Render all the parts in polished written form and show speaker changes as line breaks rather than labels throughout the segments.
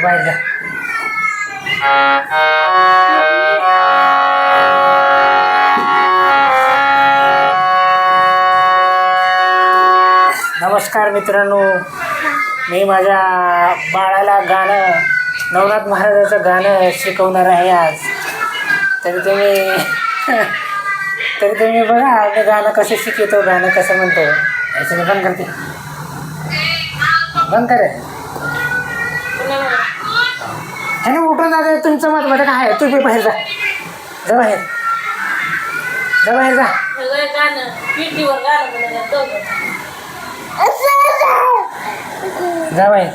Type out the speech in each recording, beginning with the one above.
बाहेर जा. नमस्कार मित्रांनो, मी माझ्या बाळाला गाणं नवनाथ महाराजाचं गाणं शिकवणार आहे आज. तरी तुम्ही बघा मी गाणं कसं शिकवतो, गाणं कसं म्हणतो. याच्याने बंद करते, बंद करे हे ना. उठून जाते तुमचं मत मध्ये काय आहे. तू बी बाहेर जा, जा बाहेर, जा बाहेर जा. जा बाहेर.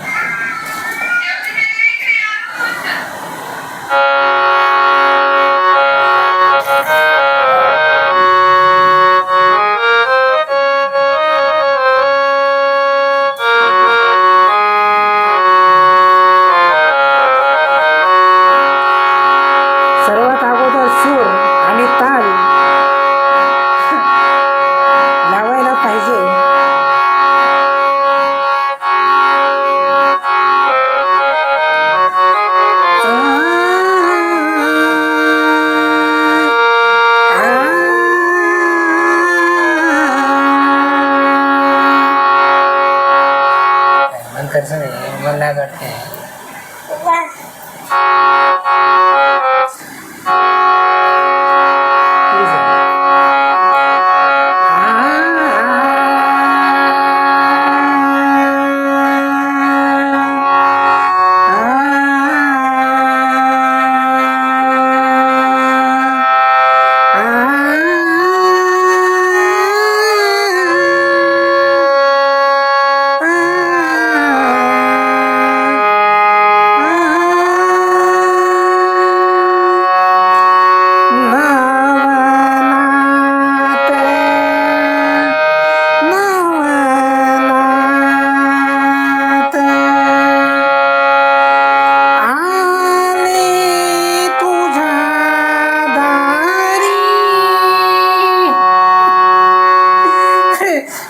सर्वात अगोदर सूर आणि ताल लावायला पाहिजे. मन करचं नाही, मन लाज वाटते.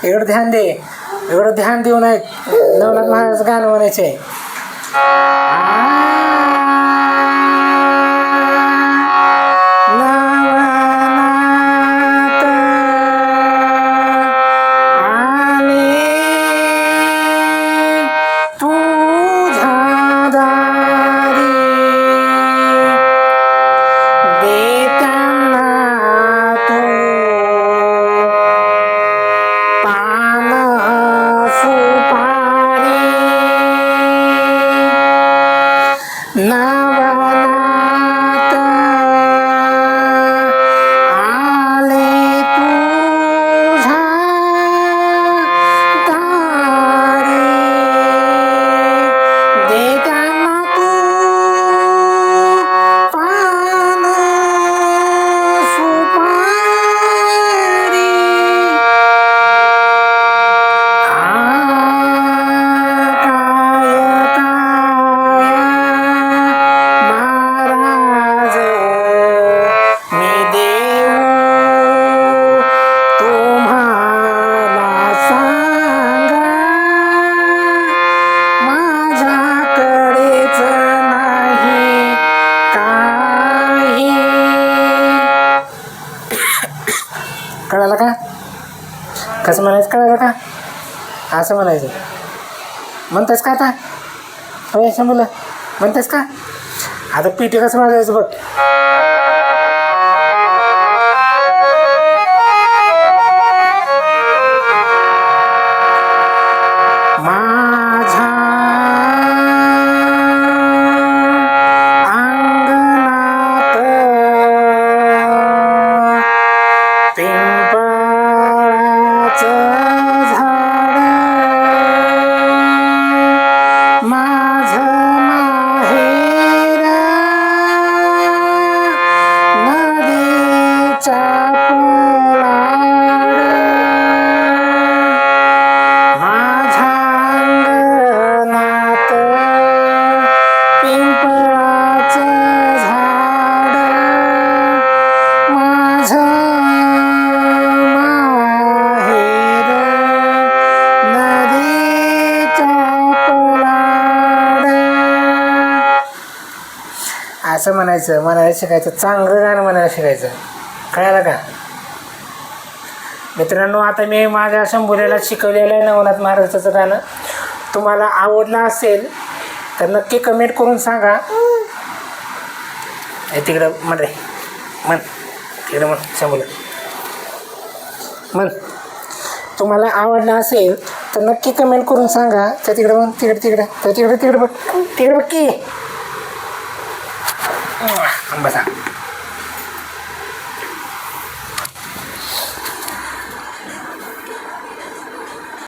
एवढं ध्यान दे, एवढं ध्यान देऊन ऐक. नवनाथ महाराजाचं गाणं म्हणायचे. नवनाथ आले तुझ्या दारी, देताना तू पान सुपारी. कळालं का कसं म्हणायचं? कळालं का? असं म्हणायचं. म्हणतेस का आता? पैसे मुलं म्हणतेस का? आता पिठी कसं वाजायचं बघ. माझ्या अंगणात पिंपळाचं झाड, माझं माहेर असं म्हणायला शिकायचं, चांगलं गाणं म्हणायला शिकायचं. कळालं का मित्रांनो? आता मी माझ्या शंभूला शिकवलेलं आहे नवनाथ महाराजाचं गाणं. तुम्हाला आवडलं असेल तर नक्की कमेंट करून सांगा. तिकडं म्हण रे, म्हण तिकडं, म्हण शंभूला म्हण. तुम्हाला आवडलं असेल तर नक्की कमेंट करून सांगा. तर तिकडं मग तिकडं बघ, तिकडं बघ की बसा.